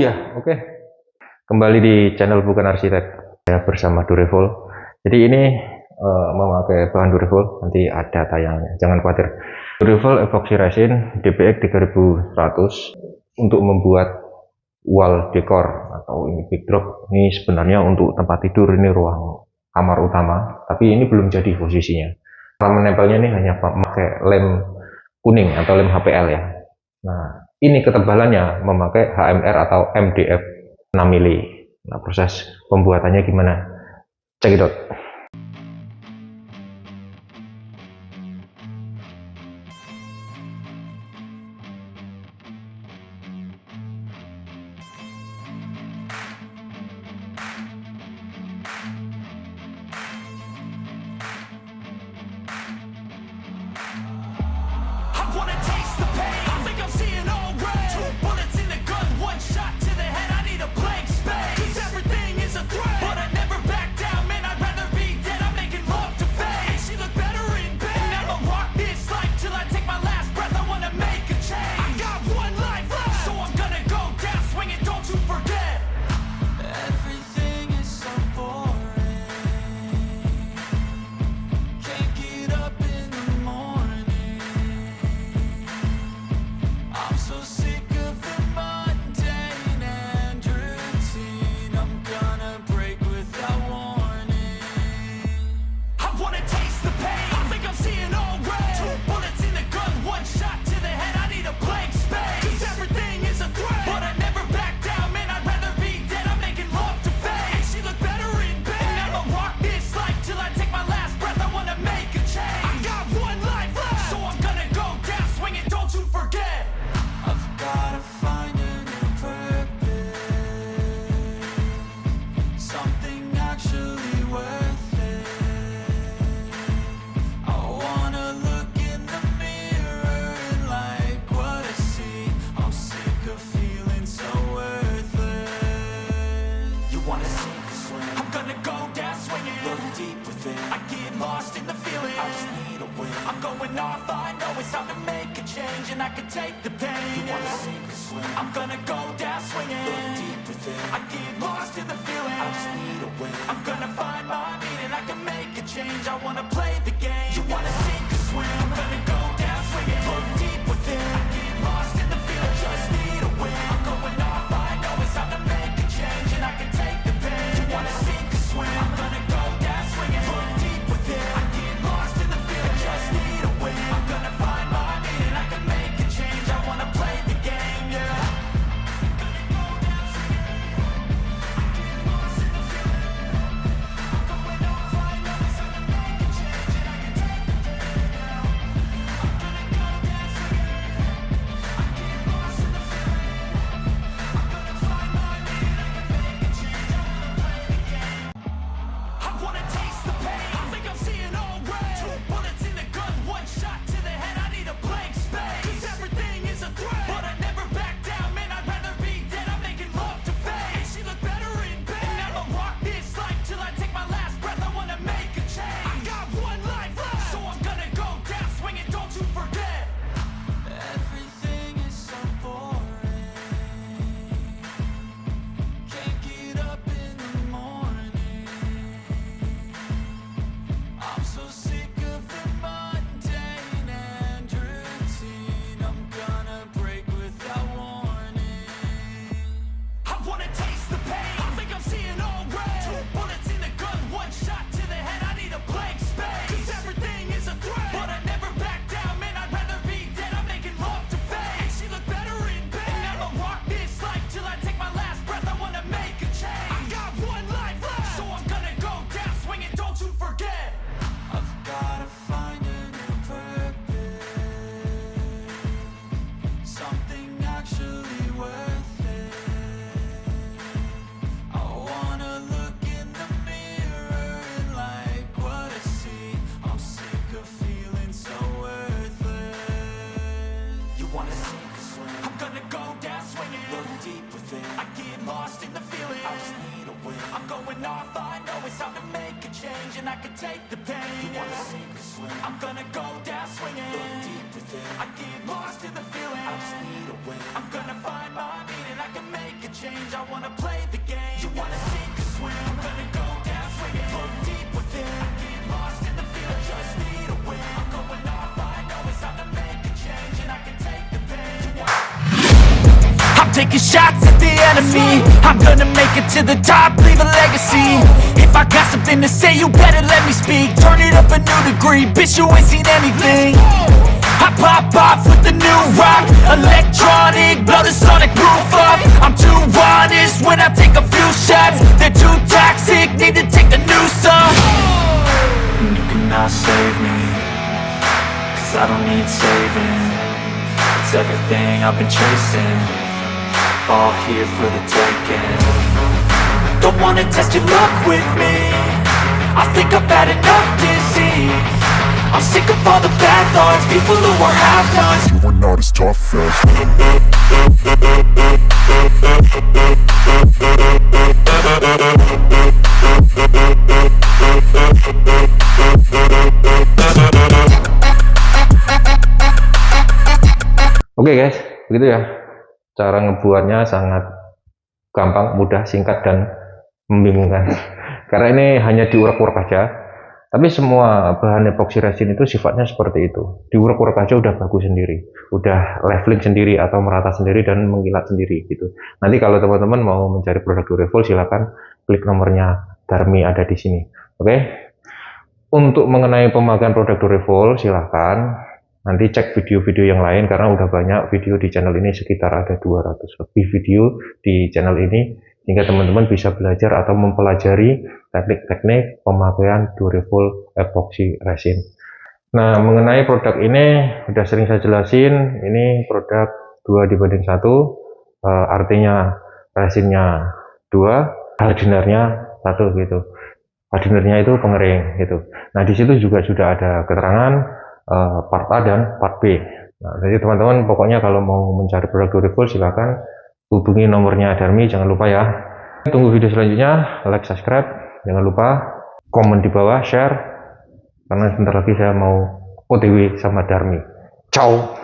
ya, oke. Kembali di channel Bukan Arsitek. Saya bersama durable. Jadi ini memakai bahan durable, nanti ada tayangnya. Jangan khawatir. Durable epoxy resin DPX 3100 untuk membuat wall decor atau ini backdrop. Ini sebenarnya untuk tempat tidur, ini ruang kamar utama, tapi ini belum jadi posisinya. Cara menempelnya ini hanya pakai lem kuning atau lem HPL ya. Nah, ini ketebalannya memakai HMR atau MDF 6 mili. Nah, proses pembuatannya gimana? Cekidot. I'm gonna go down swinging. Look deep within. I get lost in the feeling. I just need a win. I'm gonna find my meaning. I can make a change. I wanna play the game. You wanna sink or swim? I'm gonna go down swinging. Look deep within. I get lost in the feeling. I just need a win. I'm going off. I know it's time to make a change, and I can take the pain. I'm taking shots at the enemy. I'm gonna make it to the top, leave a legacy. If I got something to say, you better let me speak. Turn it up a new degree, bitch, you ain't seen anything. I pop off with the new rock, electronic, blow the sonic roof up. I'm too honest when I take a few shots. They're too toxic, need to take the noose off. And you cannot save me, 'cause I don't need saving. It's everything I've been chasing, all here for the taking. Don't wanna test your luck with me, I think I've had enough disease. I'm sick of all the bad thoughts, people who are half-nots. You are not as tough as Oke guys, begitu ya. Cara ngebuatnya sangat gampang, mudah, singkat, dan membingungkan. Karena ini hanya diurak-urak aja. Tapi semua bahan epoxy resin itu sifatnya seperti itu. Diurak-urak aja udah bagus sendiri. Udah leveling sendiri atau merata sendiri dan mengkilat sendiri gitu. Nanti kalau teman-teman mau mencari produk durable, silakan klik nomornya Darmi ada di sini. Oke. Untuk mengenai pemakaian produk durable, silakan nanti cek video-video yang lain, karena udah banyak video di channel ini, sekitar ada 200 lebih video di channel ini, sehingga teman-teman bisa belajar atau mempelajari teknik-teknik pemakaian durable epoxy resin. Nah, mengenai produk ini udah sering saya jelasin, ini produk 2:1, artinya resinnya 2, hardinernya 1 gitu. Hardinernya itu pengering gitu. Nah, di situ juga sudah ada keterangan part A dan part B. Nah, jadi teman-teman pokoknya kalau mau mencari produk durable silakan hubungi nomornya Darmi, jangan lupa ya. Tunggu video selanjutnya, like, subscribe, jangan lupa komen di bawah, share, karena sebentar lagi saya mau OTW sama Darmi. Ciao.